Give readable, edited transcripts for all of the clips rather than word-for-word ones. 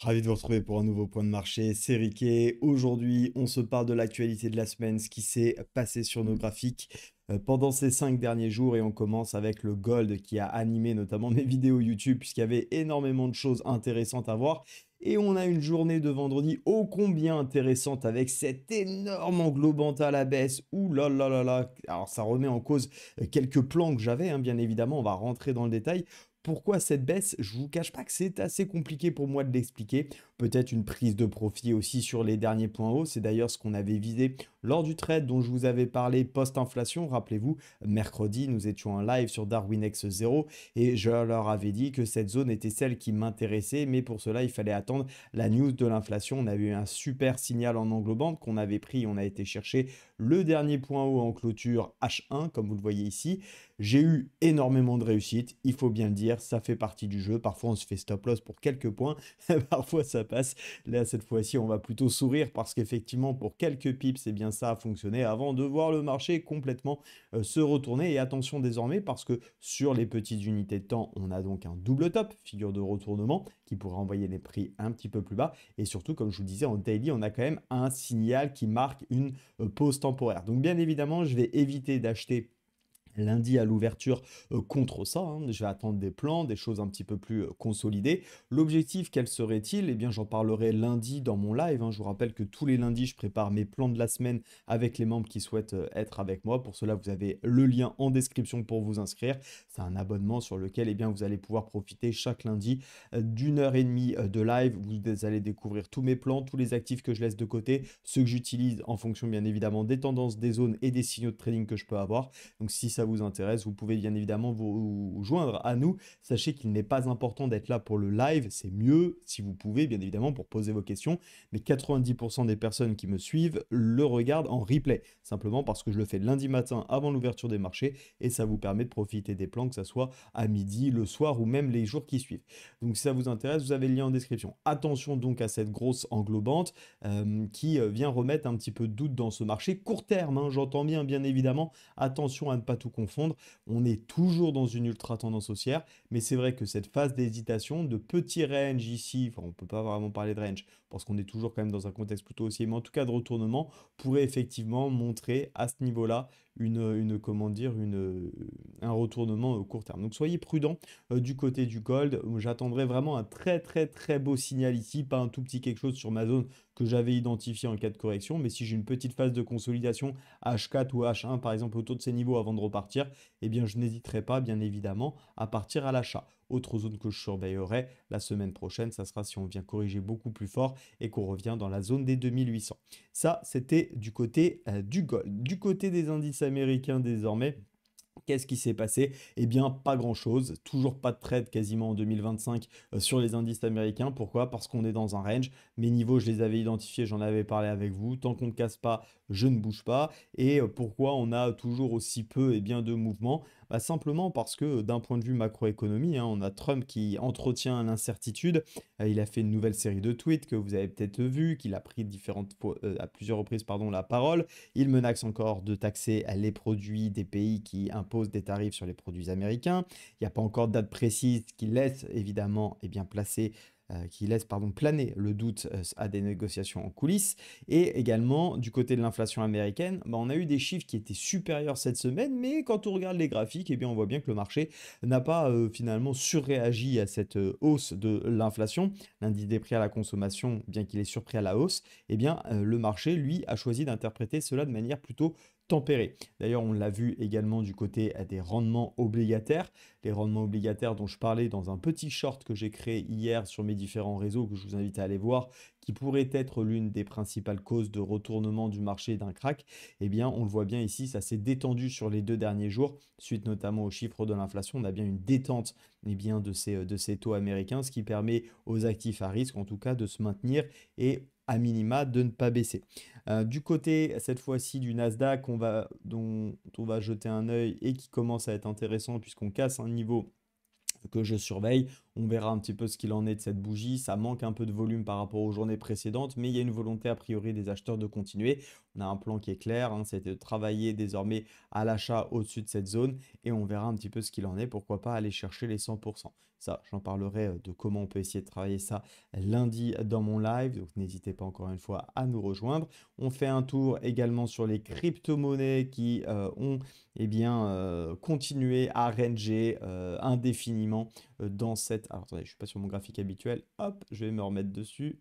Ravi de vous retrouver pour un nouveau point de marché, c'est Riquet. Aujourd'hui, on se parle de l'actualité de la semaine, ce qui s'est passé sur nos graphiques pendant ces 5 derniers jours. Et on commence avec le gold qui a animé notamment mes vidéos YouTube, puisqu'il y avait énormément de choses intéressantes à voir. Et on a une journée de vendredi ô combien intéressante avec cet énorme englobant à la baisse. Ouh là là là là. Alors ça remet en cause quelques plans que j'avais, hein, bien évidemment. On va rentrer dans le détail. Pourquoi cette baisse? Je vous cache pas que c'est assez compliqué pour moi de l'expliquer. Peut-être une prise de profit aussi sur les derniers points hauts. C'est d'ailleurs ce qu'on avait visé lors du trade dont je vous avais parlé post-inflation. Rappelez-vous, mercredi, nous étions en live sur Darwinex 0 et je leur avais dit que cette zone était celle qui m'intéressait. Mais pour cela, il fallait attendre la news de l'inflation. On avait eu un super signal en englobante qu'on avait pris. On a été chercher le dernier point haut en clôture H1, comme vous le voyez ici. J'ai eu énormément de réussite, il faut bien le dire, ça fait partie du jeu. Parfois, on se fait stop loss pour quelques points, parfois ça passe. Là, cette fois-ci, on va plutôt sourire parce qu'effectivement, pour quelques pips, c'est bien ça a fonctionné avant de voir le marché complètement se retourner. Et attention désormais parce que sur les petites unités de temps, on a donc un double top, figure de retournement, qui pourrait envoyer les prix un petit peu plus bas. Et surtout, comme je vous disais, en daily, on a quand même un signal qui marque une pause temporaire. Donc, bien évidemment, je vais éviter d'acheter lundi à l'ouverture contre ça, hein. Je vais attendre des plans, des choses un petit peu plus consolidées. L'objectif, quel serait-il? Eh bien, j'en parlerai lundi dans mon live, hein. Je vous rappelle que tous les lundis, je prépare mes plans de la semaine avec les membres qui souhaitent être avec moi. Pour cela, vous avez le lien en description pour vous inscrire. C'est un abonnement sur lequel eh bien, vous allez pouvoir profiter chaque lundi d'une heure et demie de live. Vous allez découvrir tous mes plans, tous les actifs que je laisse de côté, ceux que j'utilise en fonction bien évidemment des tendances, des zones et des signaux de trading que je peux avoir. Donc si ça vous intéresse, vous pouvez bien évidemment vous joindre à nous. Sachez qu'il n'est pas important d'être là pour le live, c'est mieux si vous pouvez bien évidemment pour poser vos questions, mais 90% des personnes qui me suivent le regardent en replay, simplement parce que je le fais lundi matin avant l'ouverture des marchés et ça vous permet de profiter des plans, que ce soit à midi, le soir ou même les jours qui suivent. Donc si ça vous intéresse, vous avez le lien en description. Attention donc à cette grosse englobante qui vient remettre un petit peu de doute dans ce marché court terme, hein, j'entends bien évidemment. Attention à ne pas tout confondre. On est toujours dans une ultra tendance haussière, mais c'est vrai que cette phase d'hésitation, de petit range ici, enfin on ne peut pas vraiment parler de range, parce qu'on est toujours quand même dans un contexte plutôt haussier, mais en tout cas de retournement, pourrait effectivement montrer à ce niveau-là comment dire, un retournement au court terme. Donc soyez prudents du côté du gold. J'attendrai vraiment un très beau signal ici, pas un tout petit quelque chose sur ma zone que j'avais identifié en cas de correction, mais si j'ai une petite phase de consolidation H4 ou H1 par exemple autour de ces niveaux avant de repartir, eh bien je n'hésiterai pas bien évidemment à partir à l'achat. Autre zone que je surveillerai la semaine prochaine, ça sera si on vient corriger beaucoup plus fort et qu'on revient dans la zone des 2800. Ça, c'était du côté du gold. Du côté des indices américains désormais, qu'est-ce qui s'est passé? Eh bien, pas grand-chose. Toujours pas de trade quasiment en 2025 sur les indices américains. Pourquoi? Parce qu'on est dans un range. Mes niveaux, je les avais identifiés, j'en avais parlé avec vous. Tant qu'on ne casse pas, je ne bouge pas. Et pourquoi on a toujours aussi peu de mouvements? Bah, simplement parce que d'un point de vue macroéconomie, hein, on a Trump qui entretient l'incertitude. Il a fait une nouvelle série de tweets que vous avez peut-être vu, qu'il a pris à plusieurs reprises la parole. Il menace encore de taxer les produits des pays qui imposent des tarifs sur les produits américains. Il n'y a pas encore de date précise qui laisse évidemment planer le doute à des négociations en coulisses. Et également, du côté de l'inflation américaine, bah, on a eu des chiffres qui étaient supérieurs cette semaine, mais quand on regarde les graphiques, eh bien, on voit bien que le marché n'a pas finalement surréagi à cette hausse de l'inflation. L'indice des prix à la consommation, bien qu'il ait surpris à la hausse, eh bien, le marché, lui, a choisi d'interpréter cela de manière plutôt tempérée. D'ailleurs, on l'a vu également du côté des rendements obligataires. Les rendements obligataires dont je parlais dans un petit short que j'ai créé hier sur mes différents réseaux, que je vous invite à aller voir, qui pourrait être l'une des principales causes de retournement du marché d'un crack, eh bien, on le voit bien ici, ça s'est détendu sur les 2 derniers jours, suite notamment aux chiffres de l'inflation. On a bien une détente de ces taux américains, ce qui permet aux actifs à risque, en tout cas, de se maintenir et à minima de ne pas baisser. Du côté, cette fois-ci, du Nasdaq, dont on va jeter un œil et qui commence à être intéressant puisqu'on casse un niveau que je surveille. On verra un petit peu ce qu'il en est de cette bougie. Ça manque un peu de volume par rapport aux journées précédentes, mais il y a une volonté a priori des acheteurs de continuer. On a un plan qui est clair, hein, c'est de travailler désormais à l'achat au-dessus de cette zone et on verra un petit peu ce qu'il en est. Pourquoi pas aller chercher les 100%. Ça, j'en parlerai de comment on peut essayer de travailler ça lundi dans mon live. Donc n'hésitez pas encore une fois à nous rejoindre. On fait un tour également sur les crypto-monnaies qui ont continué à ranger indéfiniment dans cette... Alors attendez, je ne suis pas sur mon graphique habituel. Hop, je vais me remettre dessus.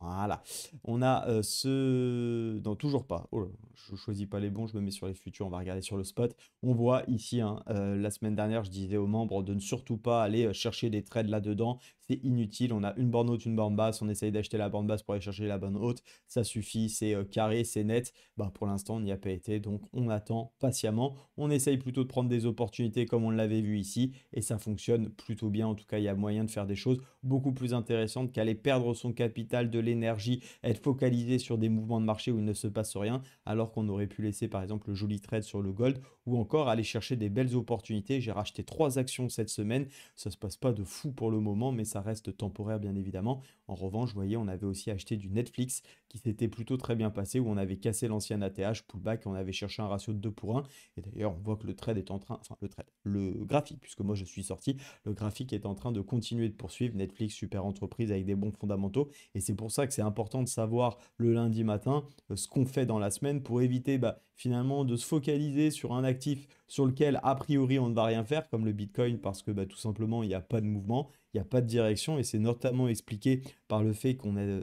Voilà. On a ce... Non, toujours pas. Oh là, je choisis pas les bons, je me mets sur les futurs, on va regarder sur le spot. On voit ici, hein, la semaine dernière, je disais aux membres de ne surtout pas aller chercher des trades là-dedans. C'est inutile. On a une borne haute, une borne basse. On essaye d'acheter la borne basse pour aller chercher la borne haute. Ça suffit, c'est carré, c'est net. Bah, pour l'instant, on n'y a pas été, donc on attend patiemment. On essaye plutôt de prendre des opportunités comme on l'avait vu ici, et ça fonctionne plutôt bien. En tout cas, il y a moyen de faire des choses beaucoup plus intéressantes qu'aller perdre son capital, de l'énergie, être focalisé sur des mouvements de marché où il ne se passe rien, alors qu'on aurait pu laisser par exemple le joli trade sur le gold, ou encore aller chercher des belles opportunités. J'ai racheté 3 actions cette semaine. Ça se passe pas de fou pour le moment, mais ça reste temporaire bien évidemment. En revanche, vous voyez, on avait aussi acheté du Netflix qui s'était plutôt très bien passé, où on avait cassé l'ancien ATH, pullback, et on avait cherché un ratio de 2 pour 1. Et d'ailleurs, on voit que le trade est en train, enfin le trade, le graphique, puisque moi je suis sorti, le graphique est en train de continuer de poursuivre. Netflix, super entreprise avec des bons fondamentaux. Et c'est pour ça que c'est important de savoir le lundi matin ce qu'on fait dans la semaine pour éviter finalement de se focaliser sur un actif sur lequel a priori on ne va rien faire, comme le Bitcoin, parce que tout simplement il n'y a pas de mouvement, il n'y a pas de direction, et c'est notamment expliqué par le fait qu'on a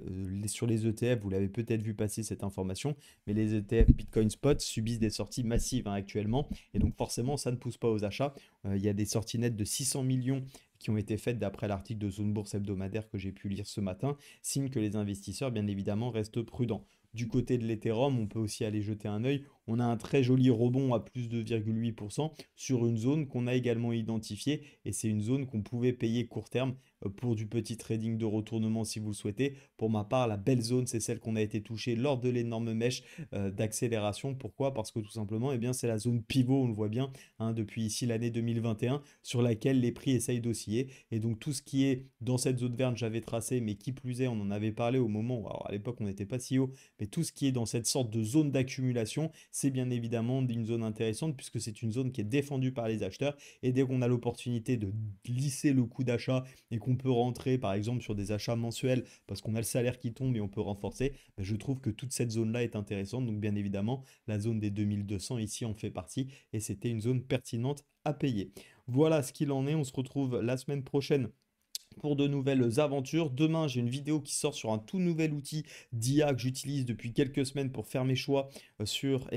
sur les ETF, vous l'avez peut-être vu passer cette information, mais les ETF Bitcoin Spot subissent des sorties massives hein, actuellement, et donc forcément ça ne pousse pas aux achats. Il y a des sorties nettes de 600 millions qui ont été faites d'après l'article de Zone Bourse hebdomadaire que j'ai pu lire ce matin, signe que les investisseurs, bien évidemment, restent prudents. Du côté de l'Ethereum, on peut aussi aller jeter un œil. On a un très joli rebond à plus de 2,8% sur une zone qu'on a également identifiée, et c'est une zone qu'on pouvait payer court terme pour du petit trading de retournement si vous le souhaitez. Pour ma part, la belle zone, c'est celle qu'on a été touchée lors de l'énorme mèche d'accélération. Pourquoi? Parce que tout simplement, c'est la zone pivot, on le voit bien, hein, depuis ici l'année 2021, sur laquelle les prix essayent d'osciller. Et donc tout ce qui est dans cette zone verte, j'avais tracé, mais qui plus est, on en avait parlé au moment où, alors à l'époque, on n'était pas si haut, mais tout ce qui est dans cette sorte de zone d'accumulation, c'est bien évidemment une zone intéressante puisque c'est une zone qui est défendue par les acheteurs. Et dès qu'on a l'opportunité de lisser le coût d'achat et qu'on peut rentrer par exemple sur des achats mensuels parce qu'on a le salaire qui tombe et on peut renforcer, je trouve que toute cette zone-là est intéressante. Donc bien évidemment, la zone des 2200 ici en fait partie et c'était une zone pertinente à payer. Voilà ce qu'il en est. On se retrouve la semaine prochaine pour de nouvelles aventures. Demain, j'ai une vidéo qui sort sur un tout nouvel outil d'IA que j'utilise depuis quelques semaines pour faire mes choix sur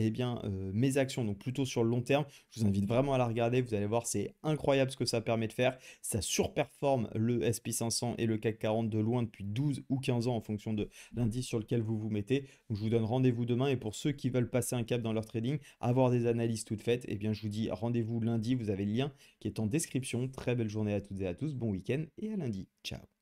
mes actions, donc plutôt sur le long terme. Je vous invite vraiment à la regarder, vous allez voir, c'est incroyable ce que ça permet de faire. Ça surperforme le SP500 et le CAC 40 de loin depuis 12 ou 15 ans en fonction de l'indice sur lequel vous vous mettez. Donc je vous donne rendez-vous demain, et pour ceux qui veulent passer un cap dans leur trading, avoir des analyses toutes faites, je vous dis rendez-vous lundi, vous avez le lien qui est en description. Très belle journée à toutes et à tous, bon week-end et à lundi. Ciao.